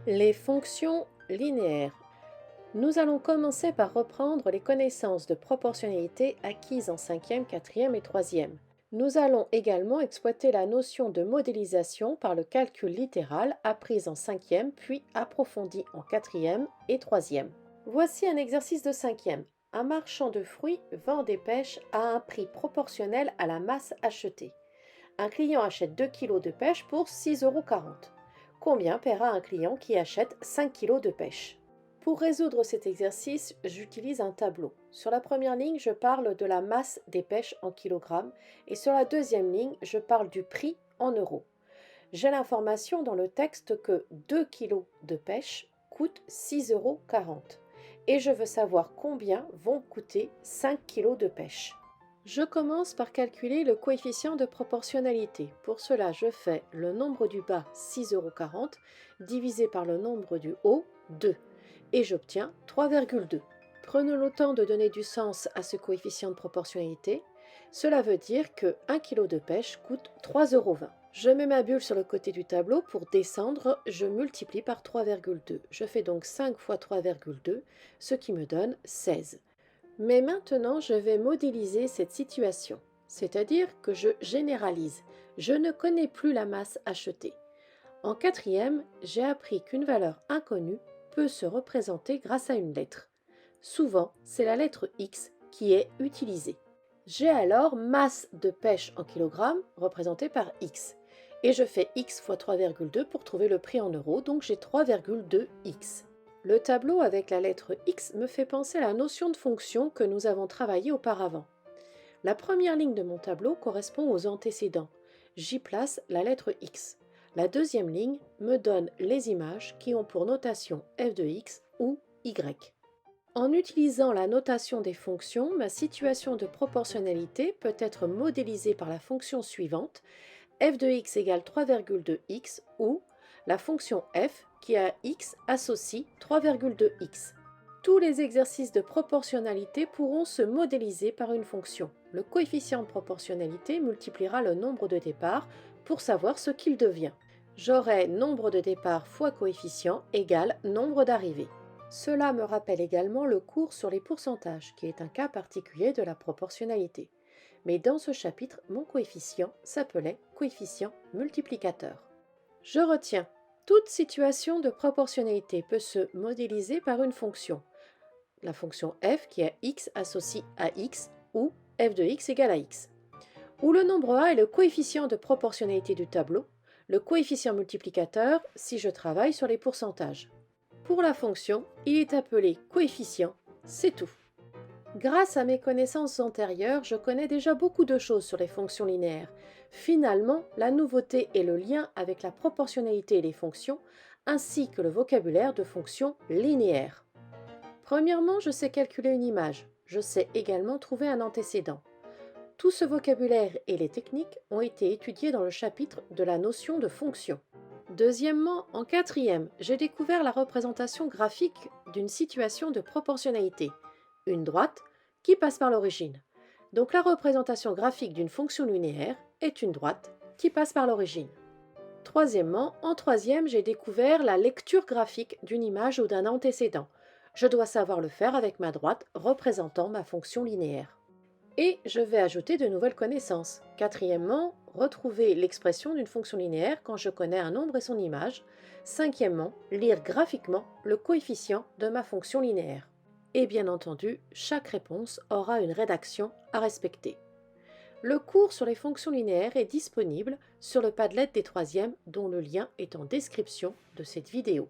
Les fonctions linéaires. Nous allons commencer par reprendre les connaissances de proportionnalité acquises en cinquième, quatrième et troisième. Nous allons également exploiter la notion de modélisation par le calcul littéral apprise en cinquième puis approfondie en quatrième et troisième. Voici un exercice de cinquième. Un marchand de fruits vend des pêches à un prix proportionnel à la masse achetée. Un client achète 2 kg de pêche pour 6,40 €. Combien paiera un client qui achète 5 kg de pêche? Pour résoudre cet exercice, j'utilise un tableau. Sur la première ligne, je parle de la masse des pêches en kilogrammes et sur la deuxième ligne, je parle du prix en euros. J'ai l'information dans le texte que 2 kg de pêche coûtent 6,40 € et je veux savoir combien vont coûter 5 kg de pêche. Je commence par calculer le coefficient de proportionnalité. Pour cela, je fais le nombre du bas 6,40 € divisé par le nombre du haut 2 et j'obtiens 3,2. Prenons le temps de donner du sens à ce coefficient de proportionnalité. Cela veut dire que 1 kg de pêche coûte 3,20 €. Je mets ma bulle sur le côté du tableau. Pour descendre, je multiplie par 3,2. Je fais donc 5 fois 3,2, ce qui me donne 16. Mais maintenant, je vais modéliser cette situation, c'est-à-dire que je généralise. Je ne connais plus la masse achetée. En quatrième, j'ai appris qu'une valeur inconnue peut se représenter grâce à une lettre. Souvent, c'est la lettre X qui est utilisée. J'ai alors masse de pêche en kilogrammes représentée par X. Et je fais X fois 3,2 pour trouver le prix en euros, donc j'ai 3,2X. Le tableau avec la lettre X me fait penser à la notion de fonction que nous avons travaillée auparavant. La première ligne de mon tableau correspond aux antécédents. J'y place la lettre X. La deuxième ligne me donne les images qui ont pour notation f de x ou y. En utilisant la notation des fonctions, ma situation de proportionnalité peut être modélisée par la fonction suivante, f de x égale 3,2x ou la fonction f qui a x associe 3,2x. Tous les exercices de proportionnalité pourront se modéliser par une fonction. Le coefficient de proportionnalité multipliera le nombre de départs pour savoir ce qu'il devient. J'aurai nombre de départs fois coefficient égale nombre d'arrivées. Cela me rappelle également le cours sur les pourcentages, qui est un cas particulier de la proportionnalité. Mais dans ce chapitre, mon coefficient s'appelait coefficient multiplicateur. Je retiens, toute situation de proportionnalité peut se modéliser par une fonction. La fonction f qui a x associe à x ou f de x égale à x. Où le nombre a est le coefficient de proportionnalité du tableau, le coefficient multiplicateur si je travaille sur les pourcentages. Pour la fonction, il est appelé coefficient, c'est tout. Grâce à mes connaissances antérieures, je connais déjà beaucoup de choses sur les fonctions linéaires. Finalement, la nouveauté est le lien avec la proportionnalité et les fonctions, ainsi que le vocabulaire de fonctions linéaires. Premièrement, je sais calculer une image. Je sais également trouver un antécédent. Tout ce vocabulaire et les techniques ont été étudiés dans le chapitre de la notion de fonction. Deuxièmement, en quatrième, j'ai découvert la représentation graphique d'une situation de proportionnalité. Une droite qui passe par l'origine. Donc la représentation graphique d'une fonction linéaire est une droite qui passe par l'origine. Troisièmement, en troisième, j'ai découvert la lecture graphique d'une image ou d'un antécédent. Je dois savoir le faire avec ma droite représentant ma fonction linéaire. Et je vais ajouter de nouvelles connaissances. Quatrièmement, retrouver l'expression d'une fonction linéaire quand je connais un nombre et son image. Cinquièmement, lire graphiquement le coefficient de ma fonction linéaire. Et bien entendu, chaque réponse aura une rédaction à respecter. Le cours sur les fonctions linéaires est disponible sur le Padlet des troisièmes dont le lien est en description de cette vidéo.